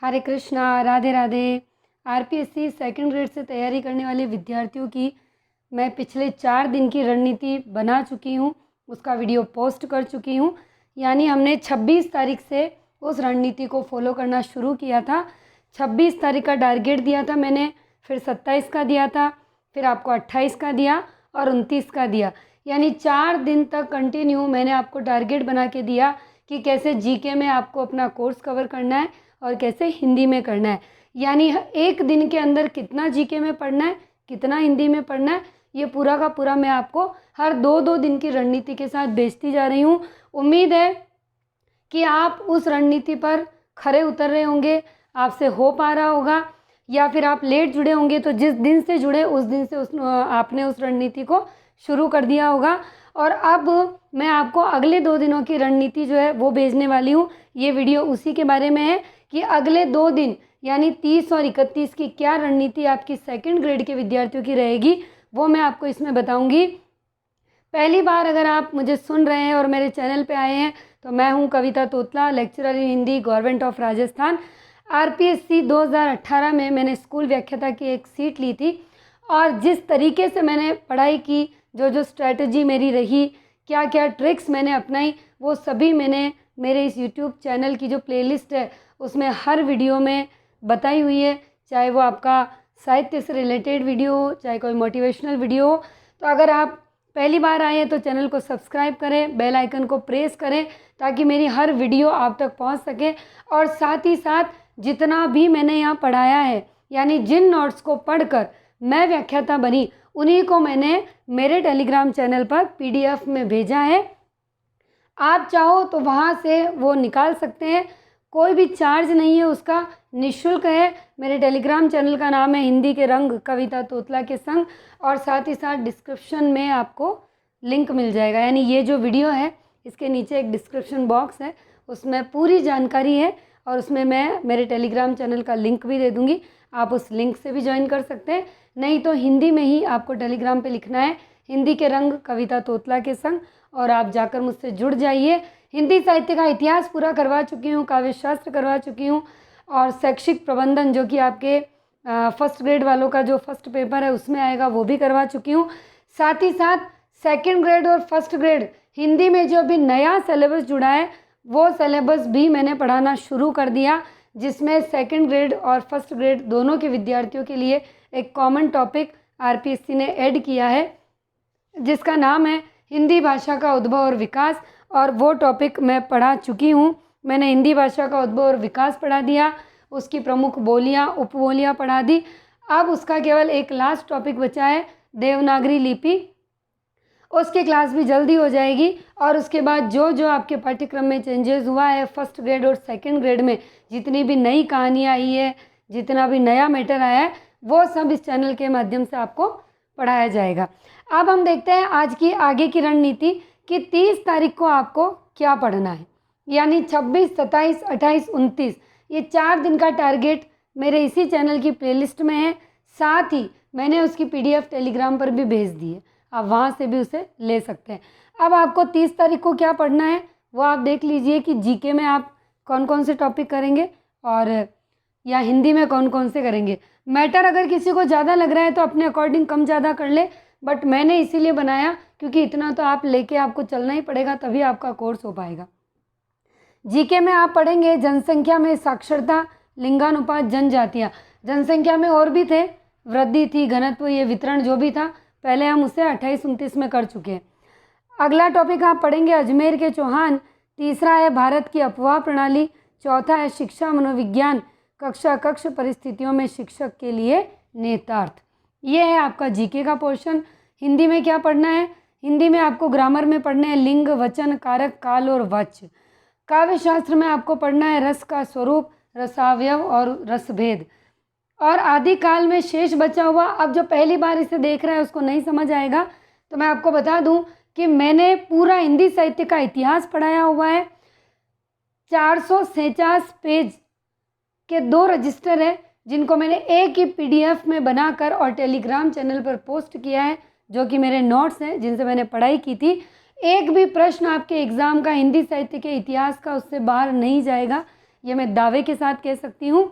हरे Krishna, Radhe Radhe. RPSC second grade से तैयारी करने वाले विद्यार्थियों की मैं पिछले 4 दिन की रणनीति बना चुकी हूँ, उसका वीडियो पोस्ट कर चुकी हूँ। यानी हमने 26 तारीख से उस रणनीति को फॉलो करना शुरू किया था। 26 तारीख का टारगेट दिया था मैंने, फिर 27 का दिया था, फिर आपको 28 का दिया और 29 का दिया। यानी 4 दिन तक कंटिन्यू मैंने आपको टारगेट बना के दिया कि कैसे जीके में आपको अपना कोर्स कवर करना है और कैसे हिंदी में करना है। यानी एक दिन के अंदर कितना जीके में पढ़ना है, कितना हिंदी में पढ़ना है, ये पूरा का पूरा मैं आपको हर 2-2 दिन की रणनीति के साथ भेजती जा रही हूँ। उम्मीद है कि आप उस रणनीति पर खरे उतर रहे होंगे, आपसे हो पा रहा होगा, या फिर आप लेट जुड़े होंगे तो जिस दिन से जुड़े उस दिन से आपने उस रणनीति को शुरू कर दिया होगा। और अब मैं आपको अगले 2 दिनों की रणनीति जो है वो भेजने वाली हूँ। ये वीडियो उसी के बारे में है कि अगले 2 दिन यानी 30 और 31 की क्या रणनीति आपकी सेकंड ग्रेड के विद्यार्थियों की रहेगी, वो मैं आपको इसमें बताऊंगी। पहली बार अगर आप मुझे सुन रहे हैं और मेरे चैनल पे आए हैं तो मैं हूं Kavita Totla, lecturer in Hindi, government of Rajasthan. RPSC 2018 में मैंने स्कूल व्याख्याता की एक सीट ली थी और जिस तरीके से मैंने पढ़ाई की, जो जो स्ट्रैटेजी मेरी रही, क्या क्या ट्रिक्स मैंने अपनाई, वो सभी मैंने मेरे इस यूट्यूब चैनल की जो प्लेलिस्ट है उसमें हर वीडियो में बताई हुई है। चाहे वो आपका साहित्य से रिलेटेड वीडियो हो, चाहे कोई मोटिवेशनल वीडियो हो। तो अगर आप पहली बार आए हैं तो चैनल को सब्सक्राइब करें, बेल आइकन को प्रेस करें ताकि मेरी हर वीडियो आप तक पहुंच सके। और साथ ही साथ जितना भी मैंने यहाँ पढ़ाया है, यानी जिन नोट्स को पढ़कर मैं व्याख्याता बनी, उन्हीं को मैंने मेरे टेलीग्राम चैनल पर पीडीएफ में भेजा है। आप चाहो तो वहाँ से वो निकाल सकते हैं, कोई भी चार्ज नहीं है उसका, निःशुल्क है। मेरे टेलीग्राम चैनल का नाम है हिंदी के रंग कविता तोतला के संग, और साथ ही साथ डिस्क्रिप्शन में आपको लिंक मिल जाएगा। यानी ये जो वीडियो है इसके नीचे एक डिस्क्रिप्शन बॉक्स है, उसमें पूरी जानकारी है और उसमें मैं मेरे टेलीग्राम चैनल का लिंक भी दे दूँगी। आप उस लिंक से भी ज्वाइन कर सकते हैं, नहीं तो हिंदी में ही आपको टेलीग्राम पे लिखना है हिंदी के रंग कविता तोतला के संग, और आप जाकर मुझसे जुड़ जाइए। हिंदी साहित्य का इतिहास पूरा करवा चुकी हूँ, काव्य शास्त्र करवा चुकी हूँ, और शैक्षिक प्रबंधन जो कि आपके फर्स्ट ग्रेड वालों का जो फर्स्ट पेपर है उसमें आएगा वो भी करवा चुकी हूँ। साथ ही साथ सेकंड ग्रेड और फर्स्ट ग्रेड हिंदी में जो अभी नया सिलेबस जुड़ा है वो सिलेबस भी मैंने पढ़ाना शुरू कर दिया, जिसमें सेकंड ग्रेड और फर्स्ट ग्रेड दोनों के विद्यार्थियों के लिए एक कॉमन टॉपिक आरपीएससी ने ऐड किया है, जिसका नाम है हिंदी भाषा का उद्भव और विकास। और वो टॉपिक मैं पढ़ा चुकी हूँ। मैंने हिंदी भाषा का उद्भव और विकास पढ़ा दिया, उसकी प्रमुख बोलियाँ, उपबोलियाँ पढ़ा दी। अब उसका केवल एक लास्ट टॉपिक बचा है, देवनागरी लिपि। उसकी क्लास भी जल्दी हो जाएगी। और उसके बाद जो जो आपके पाठ्यक्रम में चेंजेस हुआ है फर्स्ट ग्रेड और सेकंड ग्रेड में, जितनी भी नई कहानियाँ आई है, जितना भी नया मैटर आया है, वो सब इस चैनल के माध्यम से आपको पढ़ाया जाएगा। अब हम देखते हैं आज की आगे की रणनीति कि 30 तारीख को आपको क्या पढ़ना है। यानी 26, 27, 28, 29 ये 4 दिन का टारगेट मेरे इसी चैनल की प्लेलिस्ट में है। साथ ही मैंने उसकी पीडीएफ टेलीग्राम पर भी भेज दी है, आप वहाँ से भी उसे ले सकते हैं। अब आपको 30 तारीख को क्या पढ़ना है वो आप देख लीजिए कि जीके में आप कौन कौन से टॉपिक करेंगे और या हिंदी में कौन कौन से करेंगे। मैटर अगर किसी को ज़्यादा लग रहा है तो अपने अकॉर्डिंग कम ज़्यादा कर ले, बट मैंने इसीलिए बनाया क्योंकि इतना तो आप लेके आपको चलना ही पड़ेगा, तभी आपका कोर्स हो पाएगा। जीके में आप पढ़ेंगे जनसंख्या में साक्षरता, लिंगानुपात, जनजातियाँ। जनसंख्या में और भी थे, वृद्धि थी, घनत्व, ये वितरण जो भी था पहले हम उसे 28-29 में कर चुके हैं। अगला टॉपिक आप पढ़ेंगे अजमेर के चौहान। तीसरा है भारत की अफवाह प्रणाली। चौथा है शिक्षा मनोविज्ञान, कक्षा कक्ष परिस्थितियों में शिक्षक के लिए नेतार्थ। ये है आपका जीके का पोर्शन। हिंदी में क्या पढ़ना है, हिंदी में आपको ग्रामर में पढ़ने हैं लिंग, वचन, कारक, काल और वाच्य। काव्य शास्त्र में आपको पढ़ना है रस का स्वरूप, रसावयव और रसभेद। और आदिकाल में शेष बचा हुआ, अब जो पहली बार इसे देख रहा है उसको नहीं समझ आएगा तो मैं आपको बता दूं कि मैंने पूरा हिंदी साहित्य का इतिहास पढ़ाया हुआ है। 449 पेज के 2 रजिस्टर है जिनको मैंने एक ही पीडीएफ में बनाकर और टेलीग्राम चैनल पर पोस्ट किया है, जो कि मेरे नोट्स हैं जिनसे मैंने पढ़ाई की थी। एक भी प्रश्न आपके एग्ज़ाम का हिंदी साहित्य के इतिहास का उससे बाहर नहीं जाएगा। ये मैं दावे के साथ कह सकती हूँ।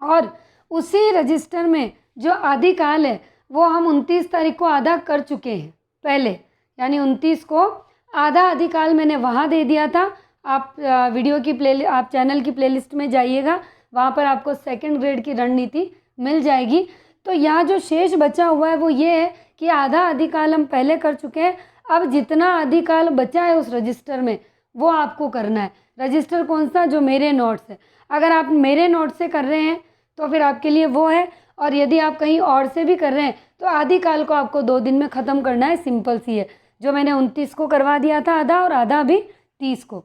और उसी रजिस्टर में जो आदिकाल है वो हम 29 तारीख को आधा कर चुके हैं पहले, यानी 29 को आधा आदिकाल मैंने वहाँ दे दिया था। आप वीडियो की आप चैनल की प्लेलिस्ट में जाइएगा, वहाँ पर आपको सेकंड ग्रेड की रणनीति मिल जाएगी। तो यहाँ जो शेष बचा हुआ है वो ये है कि आधा आदिकाल हम पहले कर चुके हैं। अब जितना आदिकाल बचा है उस रजिस्टर में वो आपको करना है। रजिस्टर कौन सा? जो मेरे नोट्स है। अगर आप मेरे नोट से कर रहे हैं तो फिर आपके लिए वो है, और यदि आप कहीं और से भी कर रहे हैं तो आदिकाल को आपको 2 दिन में ख़त्म करना है। सिंपल सी है, जो मैंने 29 को करवा दिया था आधा, और आधा भी 30 को।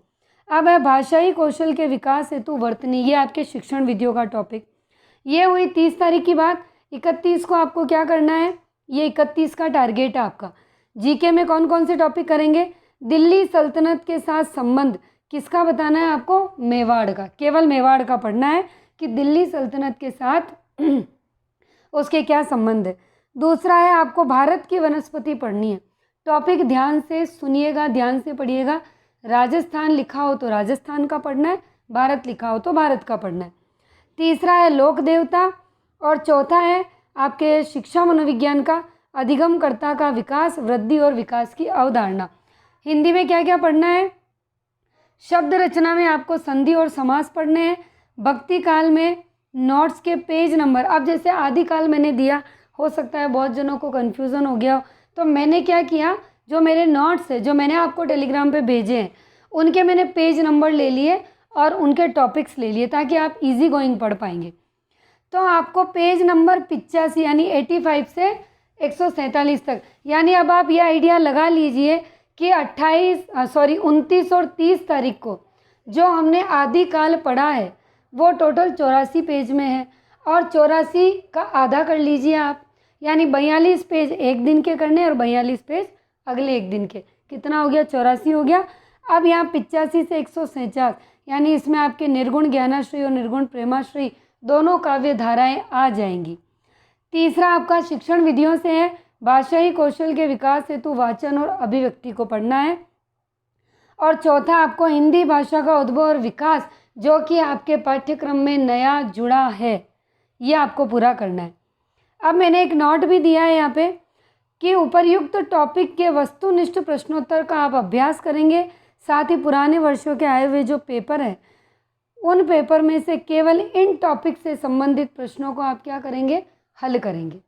अब है भाषाई कौशल के विकास हेतु वर्तनी, ये आपके शिक्षण विधियों का टॉपिक। ये हुई 30 तारीख की बात। 31 को आपको क्या करना है? ये 31 का टारगेट है आपका। जीके में कौन कौन से टॉपिक करेंगे? दिल्ली सल्तनत के साथ संबंध किसका बताना है आपको? मेवाड़ का। केवल मेवाड़ का पढ़ना है कि दिल्ली सल्तनत के साथ उसके क्या संबंध है। दूसरा है आपको भारत की वनस्पति पढ़नी है। टॉपिक ध्यान से सुनिएगा, ध्यान से पढ़िएगा। राजस्थान लिखा हो तो राजस्थान का पढ़ना है, भारत लिखा हो तो भारत का पढ़ना है। तीसरा है लोक देवता, और चौथा है आपके शिक्षा मनोविज्ञान का अधिगमकर्ता का विकास, वृद्धि और विकास की अवधारणा। हिंदी में क्या क्या पढ़ना है? शब्द रचना में आपको संधि और समास पढ़ने हैं। भक्ति काल में नोट्स के पेज नंबर, अब जैसे आदिकाल मैंने दिया, हो सकता है बहुत जनों को कन्फ्यूज़न हो गया हो, तो मैंने क्या किया, जो मेरे नोट्स है जो मैंने आपको टेलीग्राम पे भेजे हैं उनके मैंने पेज नंबर ले लिए और उनके टॉपिक्स ले लिए, ताकि आप इजी गोइंग पढ़ पाएंगे। तो आपको पेज नंबर 85 यानी 85 से 147 तक, यानी अब आप ये आइडिया लगा लीजिए कि 29 और 30 तारीख को जो हमने आदिकाल पढ़ा है वो टोटल 84 पेज में है, और 84 का आधा कर लीजिए आप, यानी 42 पेज एक दिन के करने और 42 पेज अगले एक दिन के। कितना हो गया? 84 हो गया। अब यहाँ 85 से 147, यानी इसमें आपके निर्गुण ज्ञानाश्री और निर्गुण प्रेमाश्री दोनों काव्य धाराएँ आ जाएंगी। तीसरा आपका शिक्षण विधियों से है, भाषाई कौशल के विकास हेतु वाचन और अभिव्यक्ति को पढ़ना है। और चौथा आपको हिंदी भाषा का उद्भव और विकास, जो कि आपके पाठ्यक्रम में नया जुड़ा है, ये आपको पूरा करना है। अब मैंने एक नोट भी दिया है यहाँ पे कि उपर्युक्त टॉपिक के वस्तुनिष्ठ प्रश्नोत्तर का आप अभ्यास करेंगे। साथ ही पुराने वर्षों के आए हुए जो पेपर है उन पेपर में से केवल इन टॉपिक से संबंधित प्रश्नों को आप क्या करेंगे? हल करेंगे।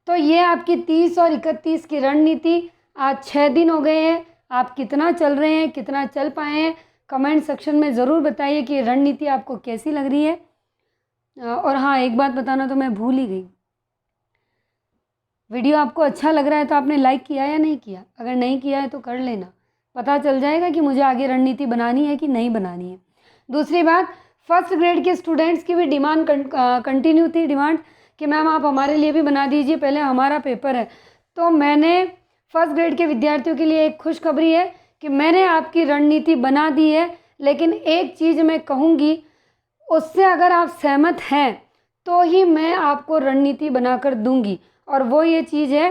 तो ये आपकी 30 और 31 की रणनीति। आज 6 दिन हो गए हैं, आप कितना चल रहे हैं, कितना चल पाए हैं, कमेंट सेक्शन में ज़रूर बताइए कि रणनीति आपको कैसी लग रही है। और हाँ, एक बात बताना तो मैं भूल ही गई, वीडियो आपको अच्छा लग रहा है तो आपने लाइक किया या नहीं किया? अगर नहीं किया है तो कर लेना, पता चल जाएगा कि मुझे आगे रणनीति बनानी है कि नहीं बनानी है। दूसरी बात, फर्स्ट ग्रेड के स्टूडेंट्स की भी डिमांड कंटिन्यू थी, डिमांड कि मैम आप हमारे लिए भी बना दीजिए, पहले हमारा पेपर है। तो मैंने फर्स्ट ग्रेड के विद्यार्थियों के लिए एक खुशखबरी है कि मैंने आपकी रणनीति बना दी है, लेकिन एक चीज़ मैं कहूँगी, उससे अगर आप सहमत हैं तो ही मैं आपको रणनीति बनाकर दूंगी। और वो ये चीज़ है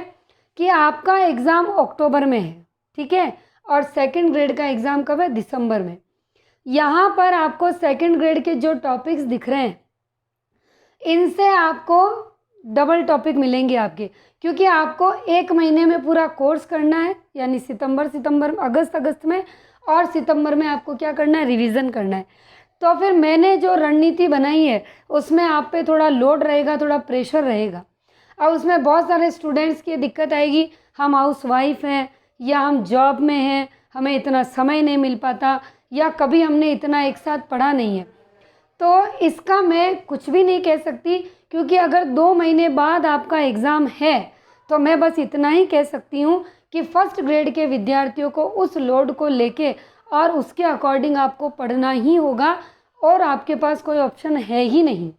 कि आपका एग्ज़ाम अक्टूबर में है, ठीक है, और सेकंड ग्रेड का एग्ज़ाम कब है? दिसंबर में। यहाँ पर आपको सेकंड ग्रेड के जो टॉपिक्स दिख रहे हैं इनसे आपको डबल टॉपिक मिलेंगे आपके, क्योंकि आपको 1 महीने में पूरा कोर्स करना है, यानी अगस्त में, और सितंबर में आपको क्या करना है? रिवीजन करना है। तो फिर मैंने जो रणनीति बनाई है उसमें आप पे थोड़ा लोड रहेगा, थोड़ा प्रेशर रहेगा। अब उसमें बहुत सारे स्टूडेंट्स की दिक्कत आएगी, हम हाउस वाइफ हैं या हम जॉब में हैं, हमें इतना समय नहीं मिल पाता, या कभी हमने इतना एक साथ पढ़ा नहीं है। तो इसका मैं कुछ भी नहीं कह सकती, क्योंकि अगर 2 महीने बाद आपका एग्ज़ाम है तो मैं बस इतना ही कह सकती हूँ कि फर्स्ट ग्रेड के विद्यार्थियों को उस लोड को लेके और उसके अकॉर्डिंग आपको पढ़ना ही होगा, और आपके पास कोई ऑप्शन है ही नहीं।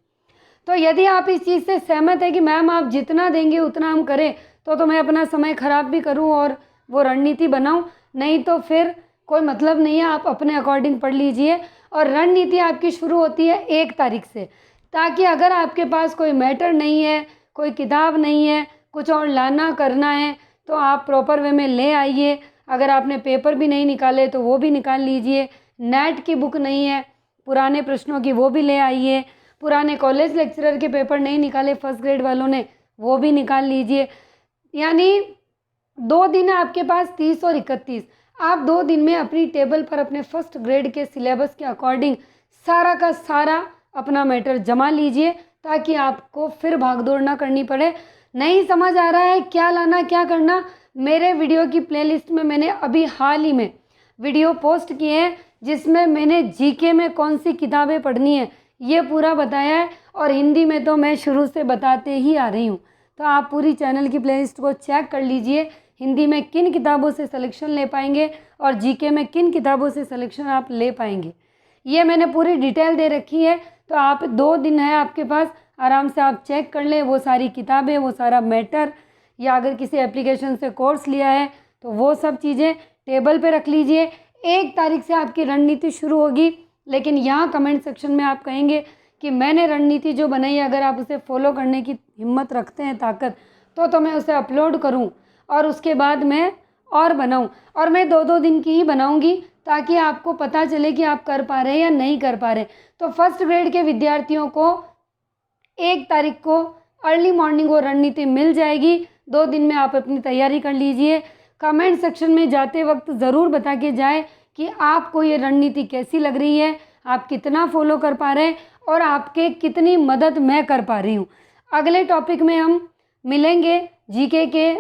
तो यदि आप इस चीज़ से सहमत है कि मैम आप जितना देंगे उतना हम करें, तो मैं अपना समय ख़राब भी करूं और वो रणनीति बनाऊं, नहीं तो फिर कोई मतलब नहीं है। आप अपने अकॉर्डिंग पढ़ लीजिए, और रणनीति आपकी शुरू होती है 1 तारीख से, ताकि अगर आपके पास कोई मैटर नहीं है, कोई किताब नहीं है, कुछ और लाना करना है, तो आप प्रॉपर वे में ले आइए। अगर आपने पेपर भी नहीं निकाले तो वो भी निकाल लीजिए। नेट की बुक नहीं है पुराने प्रश्नों की वो भी ले आइए। पुराने कॉलेज लेक्चरर के पेपर नहीं निकाले फर्स्ट ग्रेड वालों ने, वो भी निकाल लीजिए। यानी 2 दिन है आपके पास, 30 और 31। आप 2 दिन में अपनी टेबल पर अपने फर्स्ट ग्रेड के सिलेबस के अकॉर्डिंग सारा का सारा अपना मैटर जमा लीजिए, ताकि आपको फिर भागदौड़ ना करनी पड़े। नहीं समझ आ रहा है क्या लाना क्या करना, मेरे वीडियो की प्लेलिस्ट में मैंने अभी हाल ही में वीडियो पोस्ट किए हैं, जिसमें मैंने जीके में कौन सी किताबें पढ़नी है ये पूरा बताया है, और हिंदी में तो मैं शुरू से बताते ही आ रही हूँ। तो आप पूरी चैनल की प्लेलिस्ट को चेक कर लीजिए, हिंदी में किन किताबों से सिलेक्शन ले पाएंगे और जीके में किन किताबों से सिलेक्शन आप ले पाएंगे, ये मैंने पूरी डिटेल दे रखी है। तो आप 2 दिन है आपके पास, आराम से आप चेक कर लें वो सारी किताबें, वो सारा मैटर, या अगर किसी एप्लीकेशन से कोर्स लिया है तो वो सब चीज़ें टेबल पे रख लीजिए। 1 तारीख से आपकी रणनीति शुरू होगी, लेकिन यहाँ कमेंट सेक्शन में आप कहेंगे कि मैंने रणनीति जो बनाई है, अगर आप उसे फॉलो करने की हिम्मत रखते हैं, ताकत, तो मैं उसे अपलोड करूँ और उसके बाद मैं और बनाऊँ। और मैं 2-2 दिन की ही बनाऊँगी, ताकि आपको पता चले कि आप कर पा रहे हैं या नहीं कर पा रहे। तो फर्स्ट ग्रेड के विद्यार्थियों को 1 तारीख को अर्ली मॉर्निंग वो रणनीति मिल जाएगी। 2 दिन में आप अपनी तैयारी कर लीजिए। कमेंट सेक्शन में जाते वक्त ज़रूर बता के जाए कि आपको ये रणनीति कैसी लग रही है, आप कितना फॉलो कर पा रहे हैं और आपके कितनी मदद मैं कर पा रही हूँ। अगले टॉपिक में हम मिलेंगे जीके के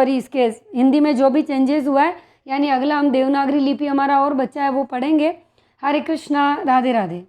इसके हिंदी में जो भी चेंजेस हुआ है, यानी अगला हम देवनागरी लिपि हमारा और बच्चा है वो पढ़ेंगे। हरे कृष्णा, राधे राधे।